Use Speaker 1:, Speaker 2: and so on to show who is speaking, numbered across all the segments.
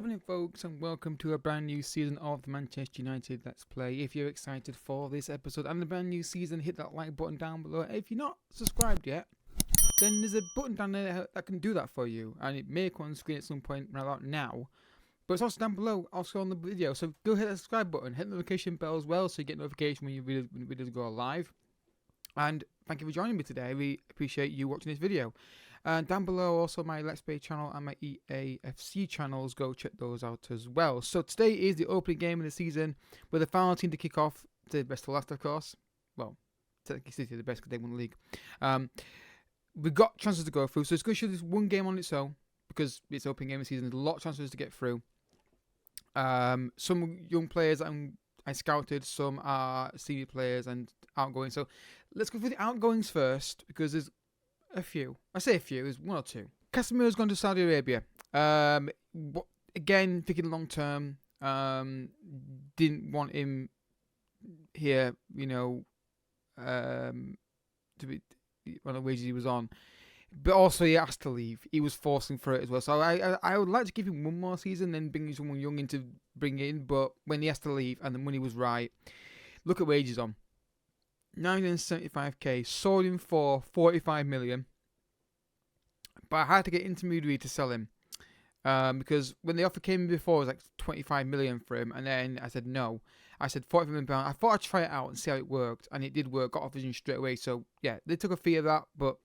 Speaker 1: happening, folks, and welcome to a brand new season of the Manchester United Let's Play. If you're excited for this episode and the brand new season, hit that like button down below. If you're not subscribed yet, then there's a button down there that can do that for you, and it may come on screen at some point right about now, but it's also down below, also on the video. So go hit the subscribe button, hit the notification bell as well, so you get notification when your videos go live. And thank you for joining me today. I really appreciate you watching this video. Down below also my Let's Play channel and my EAFC channels, go check those out as well. So today is the opening game of the season with the final team to kick off, the best to last of course. Well, technically City the best because they won the league. We've got chances to go through, so it's going to show this one game on its own because it's opening game of the season. There's a lot of chances to get through. Some young players I scouted, some are senior players and outgoing. So let's go through the outgoings first because there's a few. I say a few, there's one or two. Casemiro's gone to Saudi Arabia. Again, thinking long term. Didn't want him here, you know, to be on the wages he was on. But also he has to leave. He was forcing for it as well. So I would like to give him one more season, then bring someone young in to bring in. But when he has to leave and the money was right, look at wages on. 975k, sold him for 45 million. But I had to get intermediary to sell him. Because when the offer came in before, it was like 25 million for him. And then I said no. I said 45 million pounds. I thought I'd try it out and see how it worked. And it did work. Got offers in straight away. So yeah, they took a fee of that. But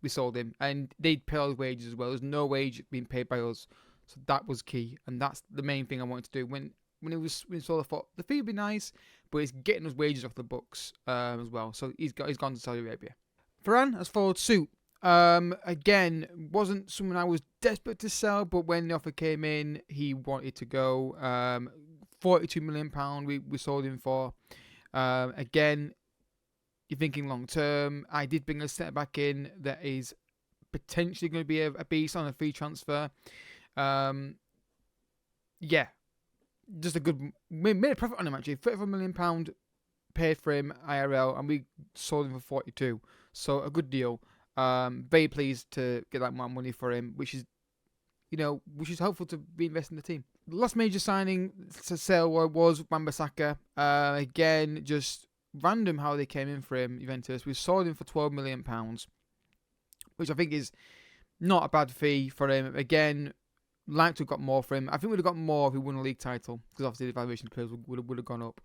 Speaker 1: we sold him. And they'd pay all his wages as well. There's no wage being paid by us. So that was key. And that's the main thing I wanted to do. When we sold, I thought the fee would be nice, but it's getting his wages off the books as well. So he's gone to Saudi Arabia. Varane has followed suit. Again, wasn't someone I was desperate to sell, but when the offer came in, he wanted to go. £42 million we sold him for. Again, you're thinking long term. I did bring a centre back in that is potentially going to be a beast on a free transfer. Yeah. Just a good, made a profit on him actually. £34 million paid for him IRL, and we sold him for 42. So a good deal. Very pleased to get that amount of money for him, which is helpful to reinvest in the team. The last major signing to sell was Wan-Bissaka. Again, just random how they came in for him. Juventus. We sold him for £12 million, which I think is not a bad fee for him. Again, like to have got more for him. I think we'd have got more if we won a league title, because obviously the valuation of players would have gone up.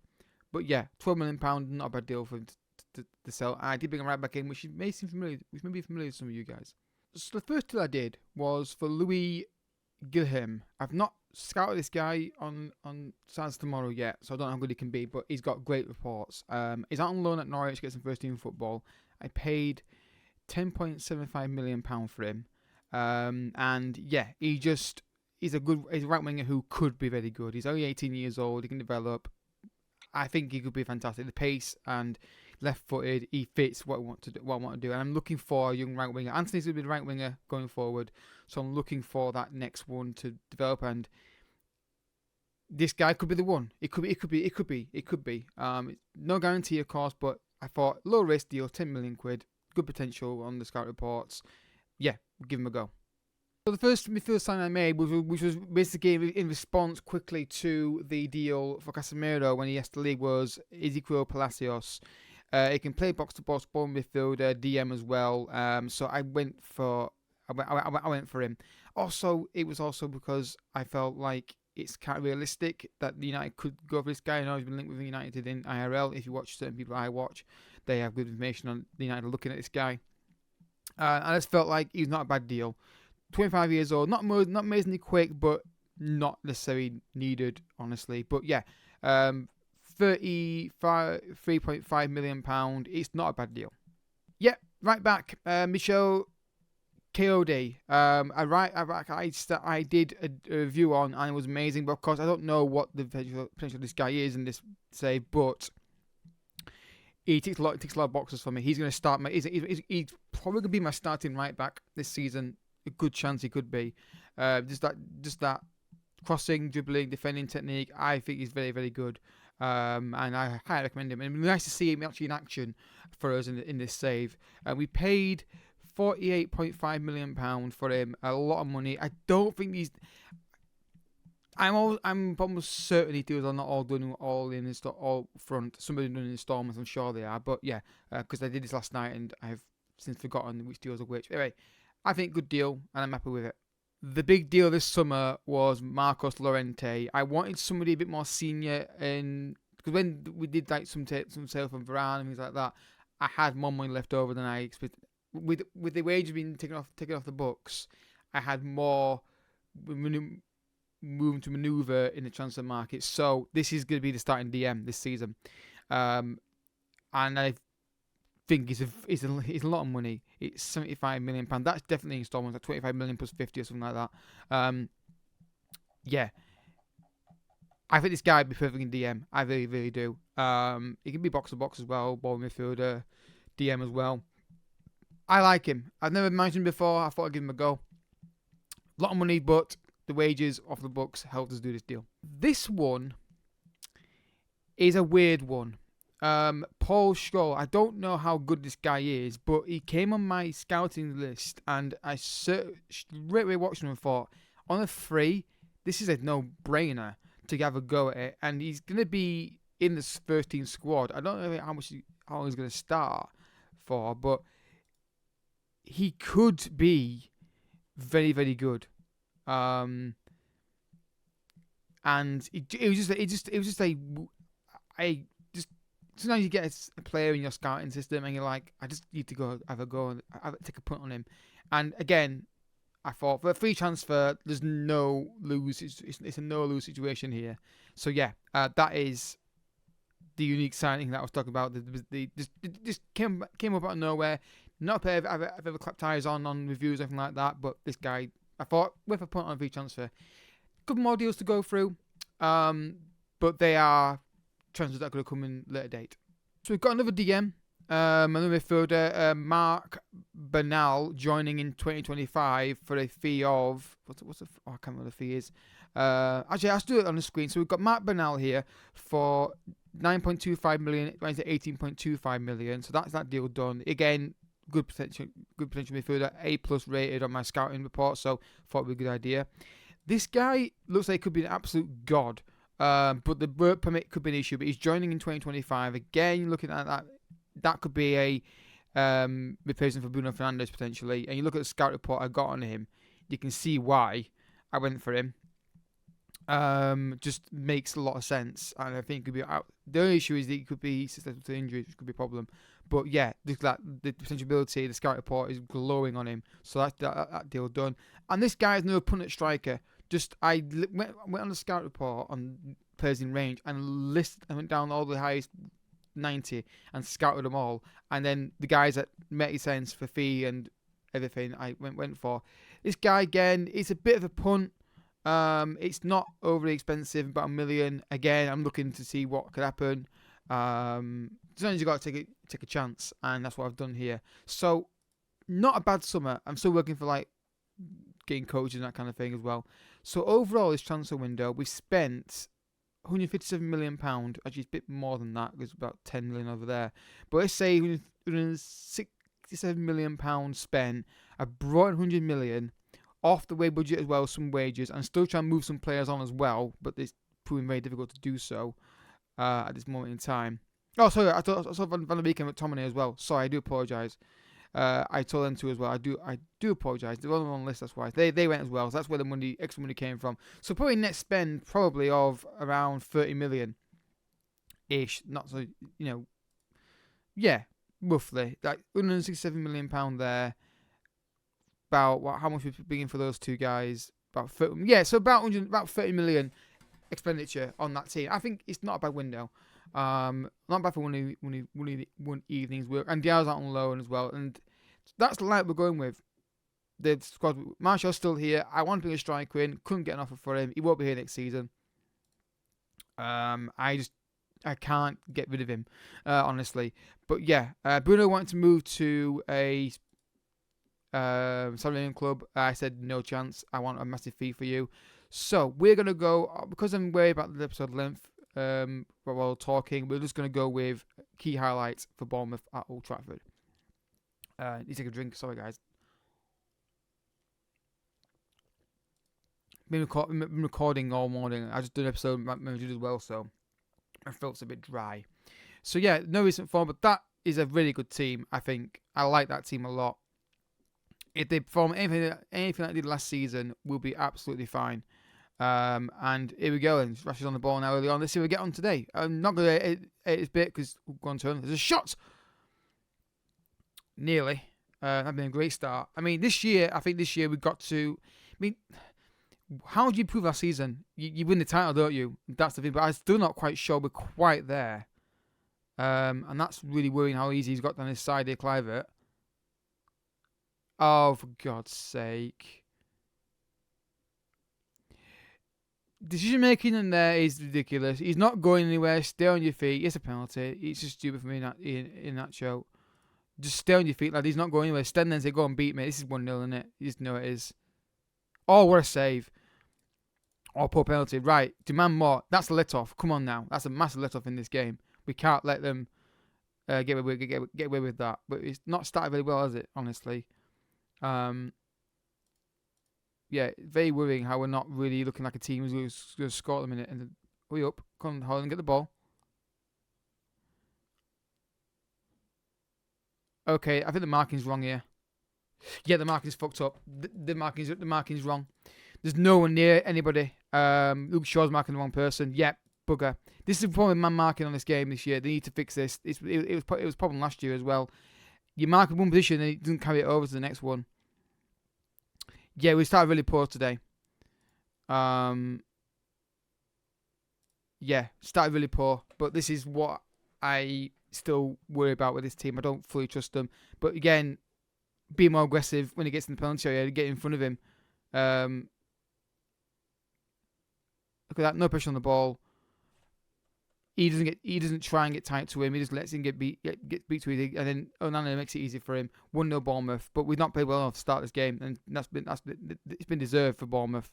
Speaker 1: But yeah, £12 million, not a bad deal for him to sell. I did bring him right back in, which may seem familiar, which may be familiar to some of you guys. So the first deal I did was for Louis Gilhem. I've not scouted this guy on Sans tomorrow yet, so I don't know how good he can be, but he's got great reports. He's out on loan at Norwich, gets some first team football. I paid £10.75 million for him. And yeah, he's a right winger who could be very good. He's only 18 years old. He can develop. I think he could be fantastic. The pace and left-footed, he fits what I want to do. And I'm looking for a young right winger. Anthony's going to be the right winger going forward, so I'm looking for that next one to develop. And this guy could be the one. It could be. No guarantee, of course, but I thought low risk deal, 10 million quid, good potential on the scout reports. Yeah, we'll give him a go. So the first midfield sign I made, which was basically in response quickly to the deal for Casemiro when he left the league, was Ezequiel Palacios. He can play box to box, ball midfielder, DM as well. So I went for him. Also, it was also because I felt like it's kind of realistic that the United could go for this guy. I know he's been linked with United in IRL. If you watch certain people I watch, they have good information on the United looking at this guy. I just felt like he was not a bad deal. 25 years old, not amazingly quick, but not necessarily needed, honestly. But yeah, £3.5 million. It's not a bad deal. Yeah, right back, Michel KOD. I did a review on, and it was amazing. But of course, I don't know what the potential of this guy is in this save, but he ticks a lot of boxes for me. He's going to start he's probably going to be my starting right back this season. A good chance he could be. Just that crossing, dribbling, defending technique. I think he's very, very good. And I highly recommend him. And it'd be nice to see him actually in action for us in this save. We paid £48.5 million for him. A lot of money. I don't think I'm almost certain these deals are not all done all in all front. Some of them done in installments. I'm sure they are, but yeah, because I did this last night and I've since forgotten which deals are which. Anyway, I think good deal and I'm happy with it. The big deal this summer was Marcos Llorente. I wanted somebody a bit more senior, and because when we did like some sale from Varane and things like that, I had more money left over than I expected. With the wages being taken off the books, I had more room to maneuver in the transfer market. So this is going to be the starting DM this season, and I think it's a lot of money. It's £75 million. That's definitely installments, like 25 million plus 50 or something like that. Yeah, I think this guy would be perfect in DM. I really, really do. He can be box to box as well, ball midfielder, DM as well. I like him. I've never managed him before. I thought I'd give him a go. A lot of money, but the wages off the books helped us do this deal. This one is a weird one. Paul Scholl, I don't know how good this guy is, but he came on my scouting list and I straight away watched him and thought, on a free, this is a no-brainer to have a go at it. And he's going to be in the first team squad. I don't know how long he's going to start for, but he could be very, very good. And it was just sometimes you get a player in your scouting system and you're like, I just need to go have a go and take a punt on him. And again, I thought for a free transfer, there's no lose. It's a no lose situation here. So yeah, that is the unique signing that I was talking about. Just came up out of nowhere. Not a player I've ever clapped eyes on reviews or anything like that. But this guy, I thought, with a punt on a free transfer, couple more deals to go through. But they are transfers that could come in later date. So we've got another DM, another midfielder, Mark Bernal, joining in 2025 for a fee of I can't remember what the fee is. Actually, I'll do it on the screen. So we've got Mark Bernal here for 9.25 million, went to 18.25 million. So that's that deal done. Again, good potential midfielder, A+ rated on my scouting report. So thought it would be a good idea. This guy looks like he could be an absolute god. But the work permit could be an issue. But he's joining in 2025. Again, looking at that could be a replacement for Bruno Fernandes potentially. And you look at the scout report I got on him, you can see why I went for him. Just makes a lot of sense, and I think it could be out. The only issue is that he could be susceptible to injuries, which could be a problem. But yeah, the potential ability, the scout report is glowing on him. So that's that deal done. And this guy is no punnet striker. I went on the scout report on players in range and went down all the highest 90 and scouted them all. And then the guys that made sense for fee and everything I went for. This guy again, it's a bit of a punt. It's not overly expensive, about $1 million. Again, I'm looking to see what could happen. Sometimes you got to take a chance, and that's what I've done here. So, not a bad summer. I'm still working for getting coaches and that kind of thing as well. So overall, this transfer window, we spent £157 million. Actually, it's a bit more than that. There's about 10 million over there. But let's say £167 million spent. I brought in 100 million off the way budget as well, some wages, and still trying to move some players on as well. But it's proving very difficult to do so at this moment in time. Oh, sorry, I saw Van der Beek and McTominay as well. Sorry, I do apologise. I told them to as well. I do apologise. They're on the list, that's why. They went as well. So that's where the extra money came from. So probably net spend of around 30 million ish. Not so, yeah, roughly. Like £167 million there. About how much we're bringing for those two guys? About 30, so about 30 million expenditure on that team. I think it's not a bad window. Not bad for one evening's work. And Diaz out on loan as well. And that's the line we're going with. The squad. Martial's still here. I want to bring a striker in. Couldn't get an offer for him. He won't be here next season. I can't get rid of him, honestly. But yeah, Bruno wanted to move to a Salarian club. I said no chance. I want a massive fee for you. So we're gonna go, because I'm worried about the episode length. While talking, we're just going to go with key highlights for Bournemouth at Old Trafford. Need to take a drink. Sorry, guys. been recording all morning. I just did an episode of Man Utd as well, so my throat's a bit dry. So yeah, no recent form, but that is a really good team. I think I like that team a lot. If they perform anything like they did last season, we'll be absolutely fine. And here we go. And Rash is on the ball now early on. Let's see what we get on today. I'm not going to edit this bit because we'll go on turn. There's a shot. Nearly. That'd been a great start. I mean, I think this year we got to. I mean, how do you prove last season? You win the title, don't you? That's the thing. But I'm still not quite sure we're quite there. And that's really worrying how easy he's got down his side here, Clivert. Oh, for God's sake. Decision making in there is ridiculous. He's not going anywhere. Stay on your feet. It's a penalty. It's just stupid for me in that show. Just stay on your feet, lad. He's not going anywhere. Stand there and say, go and beat me. This is 1-0, isn't it? You just know it is. Oh, what a save. Oh, poor penalty. Right. Demand more. That's a let-off. Come on now. That's a massive let-off in this game. We can't let them get away with that. But it's not started very well, has it, honestly? Yeah, very worrying how we're not really looking like a team who's going to score at the minute. And hurry up. Come on, Holland, get the ball. Okay, I think the marking's wrong here. Yeah, the marking's fucked up. The marking's wrong. There's no one near anybody. Luke Shaw's marking the wrong person. Yep, bugger. This is probably man marking on this game this year. They need to fix this. It was a problem last year as well. You mark in one position and it doesn't carry it over to the next one. Yeah, we started really poor today. Yeah, started really poor. But this is what I still worry about with this team. I don't fully trust them. But again, be more aggressive when he gets in the penalty area. Get in front of him. Look at that. No pressure on the ball. He doesn't try and get tight to him. He just lets him get beat to him, and then Onana makes it easy for him. 1-0 Bournemouth, but we've not played well enough to start this game, and it's been deserved for Bournemouth.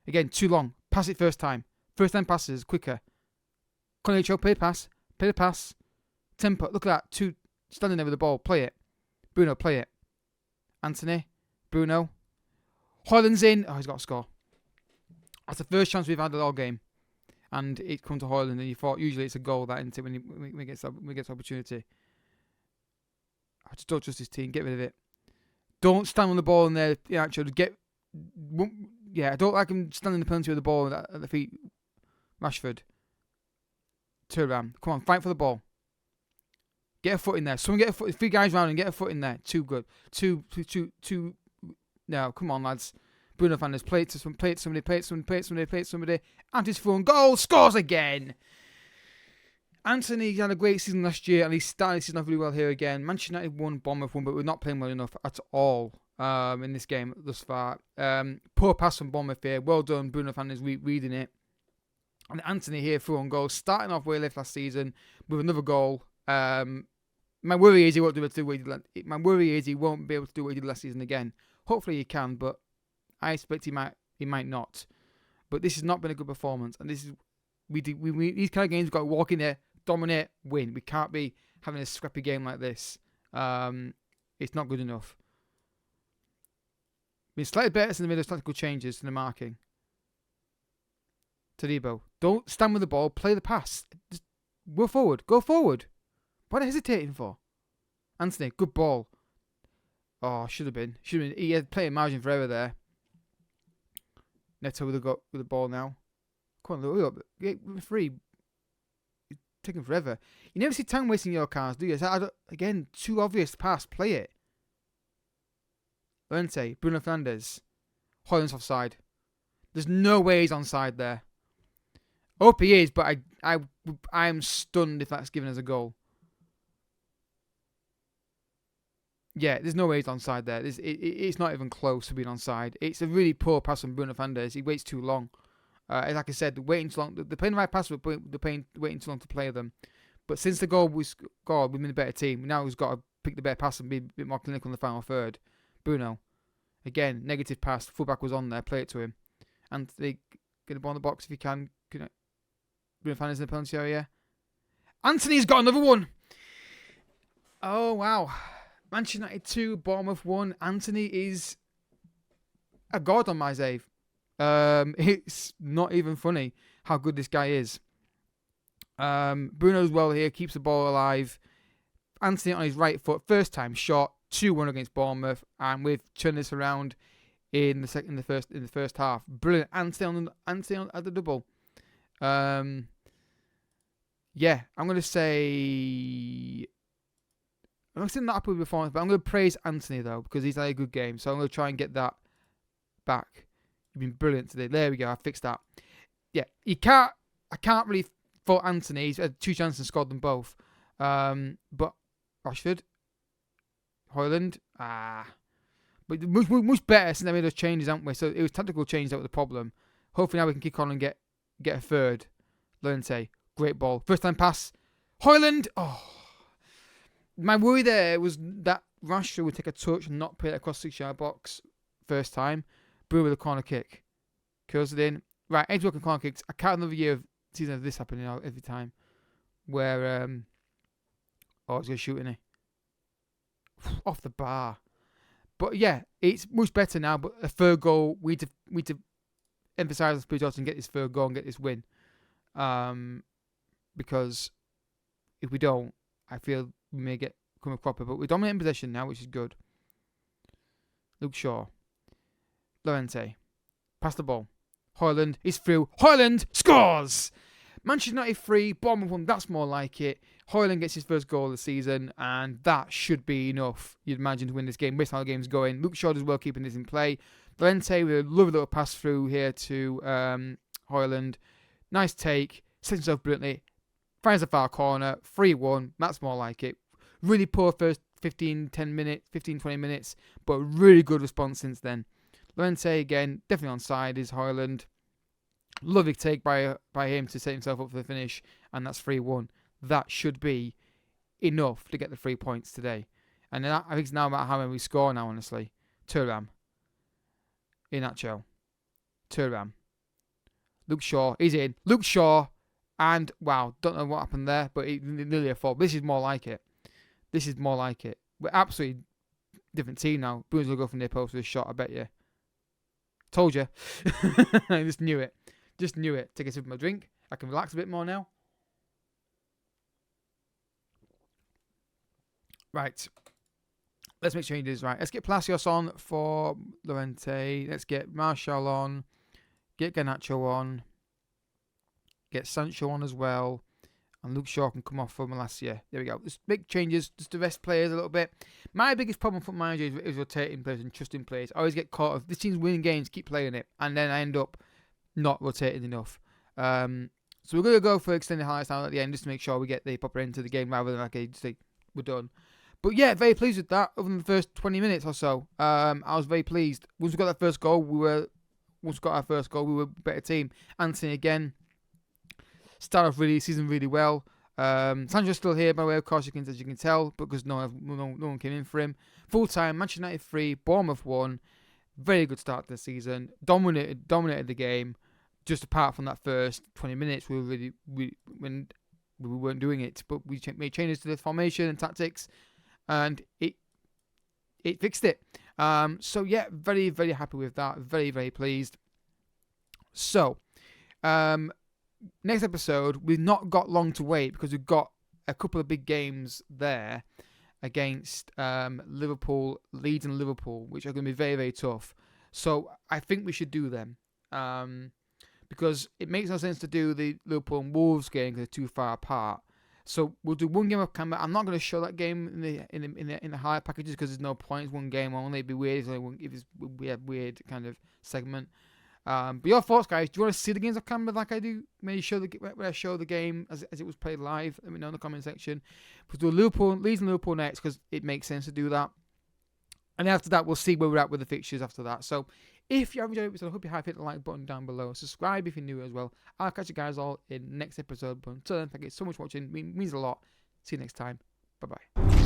Speaker 1: Again, too long. Pass it first time. First time passes quicker. Connecho, play the pass. Tempo. Look at that. Two standing there with the ball. Play it. Bruno, play it. Anthony, Bruno. Hoyland's in. Oh, he's got to score. That's the first chance we've had all game. And it come to Hoyland, and you thought usually it's a goal that isn't it when we get opportunity. I just don't trust this team. Get rid of it. Don't stand on the ball in there. Actually, I don't like him standing in the penalty with the ball at the feet. Rashford. Thuram. Come on, fight for the ball. Get a foot in there. Someone get a foot. 3 guys round and get a foot in there. Too good. Two. No, come on, lads. Bruno Fernandes, play it to somebody. Anthony's through on goal, scores again. Anthony had a great season last year, and he started the season off really well here again. Manchester United won, Bournemouth won, but we're not playing well enough at all in this game thus far. Poor pass from Bournemouth here. Well done, Bruno Fernandes reading it. And Anthony here through on goal, starting off where he left last season with another goal. My worry is he won't be able to do what he did. My worry is he won't be able to do what he did last season again. Hopefully he can, but I expect he might not. But this has not been a good performance, and this is these kind of games we've got to walk in there, dominate, win. We can't be having a scrappy game like this. It's not good enough. Been slightly better in the middle of tactical changes to the marking. Tadibo, don't stand with the ball, play the pass. Just go forward. What are you hesitating for? Anthony, good ball. Oh, should have been. He had playing margin for error there. Neto with the ball now. Come on, hurry up. Get free. It's taking forever. You never see time wasting your cars, do you? Again, too obvious pass. Play it. Lente, Bruno Fernandes. Hoyland's offside. There's no way he's onside there. Hope he is, but I'm stunned if that's given as a goal. Yeah, there's no way he's onside there. It's not even close to being onside. It's a really poor pass from Bruno Fernandes. He waits too long. Like I said, waiting too long. They're playing the right pass, but they're waiting too long to play them. But since the goal was scored, we've been a better team. Now we've got to pick the better pass and be a bit more clinical in the final third. Bruno. Again, negative pass. Fullback was on there. Play it to him. And they get the ball in the box if you can. Bruno Fernandes in the penalty area. Anthony's got another one. Oh, wow. Manchester United 2, Bournemouth 1. Anthony is a god on my save. It's not even funny how good this guy is. Bruno's well here, keeps the ball alive. Anthony on his right foot, first time shot, 2-1 against Bournemouth, and we've turned this around in the first half. Brilliant. Anthony at the double. Yeah, I'm gonna say not happy with performance, but I'm gonna praise Anthony though because he's had a good game. So I'm gonna try and get that back. You've been brilliant today. There we go. I fixed that. Yeah, I can't really fault Anthony. He's had 2 chances and scored them both. But Rashford, Højlund, but much better since they made those changes, haven't we? So it was tactical change that was the problem. Hopefully now we can kick on and get a third. Llorente, great ball, first time pass, Højlund. Oh, my worry there was that Rashford would take a touch and not put it across 6-yard box first time. Bruno with a corner kick, curls it in. Right, edge working corner kicks. I can't another year of season of this happening every time, where he's gonna shoot, isn't he? Off the bar. But yeah, it's much better now. But a third goal, we need to emphasise on Spurs and get this third goal and get this win. Because if we don't, I feel we may come a cropper. But we're dominating possession now, which is good. Luke Shaw, Llorente, pass the ball. Højlund is through. Højlund scores. Manchester United 3, Bournemouth 1. That's more like it. Højlund gets his first goal of the season, and that should be enough, you'd imagine, to win this game. Based on how the game's going. Luke Shaw as well keeping this in play. Llorente with a lovely little pass through here to Højlund. Nice take. Sets himself brilliantly. Finds the far corner. 3-1. That's more like it. Really poor first 15, 20 minutes, but really good response since then. Llorente again, definitely onside is Højlund. Lovely take by him to set himself up for the finish, and that's 3-1. That should be enough to get the 3 points today. And I think it's now about how many we score now, honestly. Thuram. Iheanacho. Thuram. Luke Shaw. He's in. Luke Shaw. And, wow, don't know what happened there, but it nearly a fall. This is more like it. We're absolutely different team now. Bruno's going to go from near post with a shot, I bet you. Told you. I just knew it. Take a sip of my drink. I can relax a bit more now. Right. Let's make changes. Right. Let's get Palacios on for Llorente. Let's get Martial on. Get Garnacho on. Get Sancho on as well. And Luke Shaw can come off for Malacia. There we go. Let's make changes just to rest players a little bit. My biggest problem for manager is rotating players and trusting players. I always get caught if this team's winning games, keep playing it. And then I end up not rotating enough. So we're going to go for extended highlights now at the end just to make sure we get the proper end to the game rather than just say we're done. But yeah, very pleased with that. Other than the first 20 minutes or so, I was very pleased. Once we got that first goal, we were a better team. Anthony again started off season really well. Sancho's still here, by the way, of course, as you can tell, because no one came in for him. Full time, Manchester United 3, Bournemouth 1. Very good start to the season. Dominated the game. Just apart from that first 20 minutes, we weren't doing it, but we made changes to the formation and tactics, and it fixed it. So yeah, very, very happy with that. Very, very pleased. So, next episode, we've not got long to wait because we've got a couple of big games there against Liverpool, Leeds and Liverpool, which are going to be very, very tough. So I think we should do them. Because it makes no sense to do the Liverpool and Wolves game because they're too far apart. So we'll do one game of camera. I'm not going to show that game in the higher packages because there's no point. It's one game only. It'd be weird if it's weird kind of segment. But your thoughts, guys? Do you want to see the games of camera like I do? Maybe when I show the game as it was played live. Let me know in the comment section. We'll do Leeds and Liverpool next because it makes sense to do that. And after that, we'll see where we're at with the fixtures after that. So, if you have enjoyed it, I hope you have hit the like button down below. Subscribe if you're new as well. I'll catch you guys all in the next episode. But until then, thank you so much for watching. It means a lot. See you next time. Bye-bye.